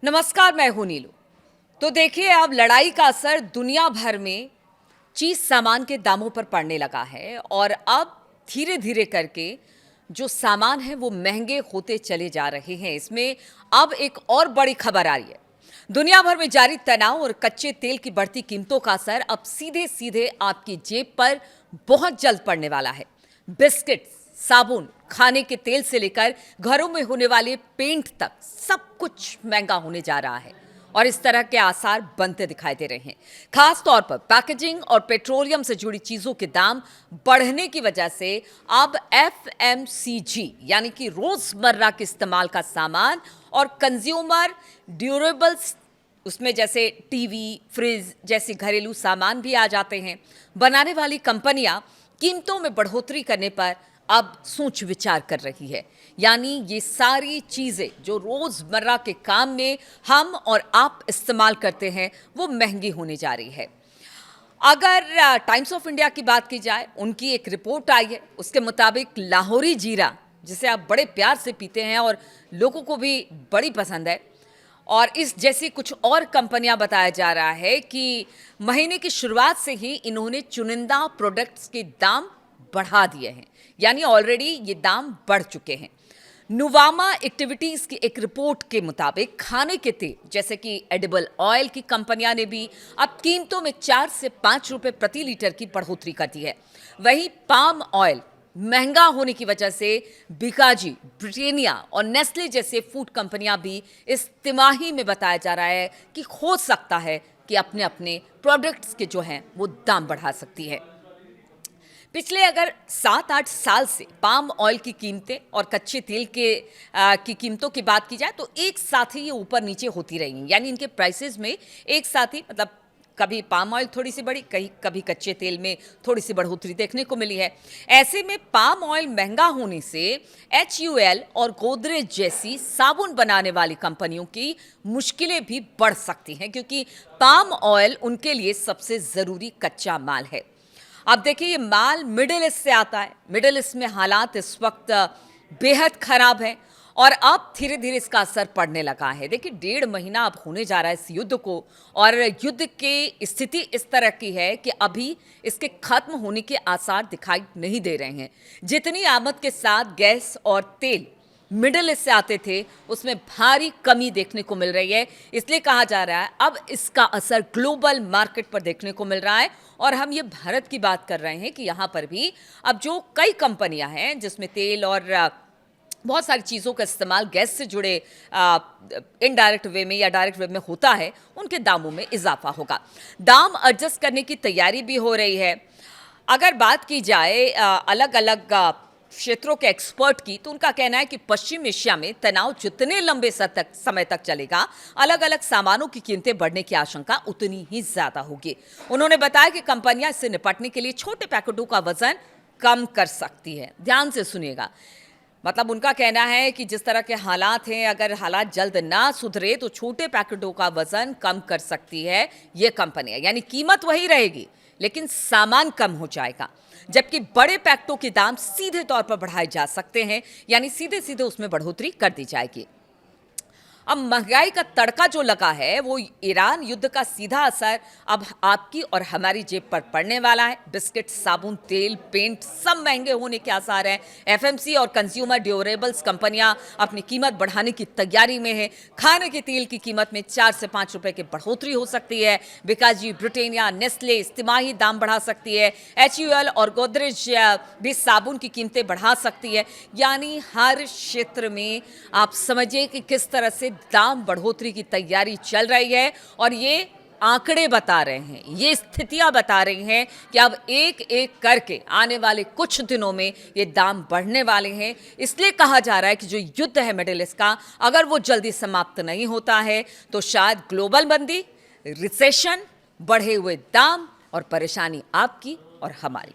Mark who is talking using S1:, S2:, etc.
S1: नमस्कार, मैं हूं नीलू। तो देखिए, अब लड़ाई का असर दुनिया भर में चीज सामान के दामों पर पड़ने लगा है और अब धीरे धीरे करके जो सामान है वो महंगे होते चले जा रहे हैं। इसमें अब एक और बड़ी खबर आ रही है। दुनिया भर में जारी तनाव और कच्चे तेल की बढ़ती कीमतों का असर अब सीधे सीधे आपकी जेब पर बहुत जल्द पड़ने वाला है। बिस्किट, साबुन, खाने के तेल से लेकर घरों में होने वाले पेंट तक सब कुछ महंगा होने जा रहा है और इस तरह के आसार बनते दिखाई दे रहे हैं। खास तौर पर पैकेजिंग और पेट्रोलियम से जुड़ी चीजों के दाम बढ़ने की वजह से अब एफएमसीजी यानी कि रोजमर्रा के इस्तेमाल का सामान और कंज्यूमर ड्यूरेबल्स, उसमें जैसे टीवी, फ्रिज जैसे घरेलू सामान भी आ जाते हैं, बनाने वाली कंपनियां कीमतों में बढ़ोतरी करने पर अब सोच विचार कर रही है। यानी ये सारी चीजें जो रोजमर्रा के काम में हम और आप इस्तेमाल करते हैं वो महंगी होने जा रही है। अगर टाइम्स ऑफ इंडिया की बात की जाए, उनकी एक रिपोर्ट आई है, उसके मुताबिक लाहौरी जीरा, जिसे आप बड़े प्यार से पीते हैं और लोगों को भी बड़ी पसंद है, और इस जैसी कुछ और कंपनियां, बताया जा रहा है कि महीने की शुरुआत से ही इन्होंने चुनिंदा प्रोडक्ट्स के दाम बढ़ा दिए हैं। यानी ऑलरेडी ये दाम बढ़ चुके हैं। नुवामा एक्टिविटीज की एक रिपोर्ट के मुताबिक खाने के तेल जैसे कि एडिबल ऑयल की कंपनियां ने भी अब कीमतों में 4 से 5 रुपए प्रति लीटर की बढ़ोतरी कर दी है। वहीं पाम ऑयल महंगा होने की वजह से बिकाजी, ब्रिटानिया और नेस्ले जैसे फूड कंपनियां भी इस तिमाही में बताया जा रहा है कि हो सकता है कि अपने अपने प्रोडक्ट्स के जो हैं वो दाम बढ़ा सकती है। पिछले अगर 7-8 साल से पाम ऑयल की कीमतें और कच्चे तेल की कीमतों की बात की जाए तो एक साथ ही ये ऊपर नीचे होती रही हैं। यानी इनके प्राइसेस में एक साथ ही, मतलब कभी पाम ऑयल थोड़ी सी बढ़ी, कभी कच्चे तेल में थोड़ी सी बढ़ोतरी देखने को मिली है। ऐसे में पाम ऑयल महंगा होने से HUL और गोदरेज जैसी साबुन बनाने वाली कंपनियों की मुश्किलें भी बढ़ सकती हैं, क्योंकि पाम ऑयल उनके लिए सबसे ज़रूरी कच्चा माल है। अब देखिए, ये माल मिडिल ईस्ट से आता है। मिडिल ईस्ट में हालात इस वक्त बेहद खराब है और अब धीरे धीरे इसका असर पड़ने लगा है। देखिए, 1.5 महीना अब होने जा रहा है इस युद्ध को, और युद्ध की स्थिति इस तरह की है कि अभी इसके खत्म होने के आसार दिखाई नहीं दे रहे हैं। जितनी आमद के साथ गैस और तेल मिडिल ईस्ट से आते थे, उसमें भारी कमी देखने को मिल रही है। इसलिए कहा जा रहा है अब इसका असर ग्लोबल मार्केट पर देखने को मिल रहा है। और हम ये भारत की बात कर रहे हैं कि यहाँ पर भी अब जो कई कंपनियां हैं जिसमें तेल और बहुत सारी चीज़ों का इस्तेमाल गैस से जुड़े इनडायरेक्ट वे में या डायरेक्ट वे में होता है, उनके दामों में इजाफा होगा। दाम एडजस्ट करने की तैयारी भी हो रही है। अगर बात की जाए अलग अलग क्षेत्रों के एक्सपर्ट की, तो उनका कहना है कि पश्चिम एशिया में तनाव जितने लंबे समय तक चलेगा, अलग अलग सामानों की कीमतें बढ़ने की आशंका उतनी ही ज्यादा होगी। उन्होंने बताया कि कंपनियां इससे निपटने के लिए छोटे पैकेटों का वजन कम कर सकती है। ध्यान से सुनिएगा, मतलब उनका कहना है कि जिस तरह के हालात हैं, अगर हालात जल्द ना सुधरे तो छोटे पैकेटों का वजन कम कर सकती है ये कंपनियां। यानी कीमत वही रहेगी लेकिन सामान कम हो जाएगा, जबकि बड़े पैकेटों के दाम सीधे तौर पर बढ़ाए जा सकते हैं, यानी सीधे सीधे उसमें बढ़ोतरी कर दी जाएगी। अब महंगाई का तड़का जो लगा है, वो ईरान युद्ध का सीधा असर अब आपकी और हमारी जेब पर पड़ने वाला है। बिस्किट, साबुन, तेल, पेंट सब महंगे होने के आसार हैं। एफएमसी और कंज्यूमर ड्यूरेबल्स कंपनियां अपनी कीमत बढ़ाने की तैयारी में है। खाने के तेल की कीमत में 4 से 5 रुपए की बढ़ोतरी हो सकती है। बिकाजी, ब्रिटानिया, नेस्ले इस्तिमाही दाम बढ़ा सकती है। HUL और गोदरेज भी साबुन की कीमतें बढ़ा सकती है। यानी हर क्षेत्र में आप समझिए कि किस तरह से दाम बढ़ोतरी की तैयारी चल रही है। और ये आंकड़े बता रहे हैं, ये स्थितियां बता रही हैं कि अब एक एक करके आने वाले कुछ दिनों में ये दाम बढ़ने वाले हैं। इसलिए कहा जा रहा है कि जो युद्ध है मिडिल ईस्ट का, अगर वो जल्दी समाप्त नहीं होता है तो शायद ग्लोबल मंदी, रिसेशन, बढ़े हुए दाम और परेशानी आपकी और हमारी।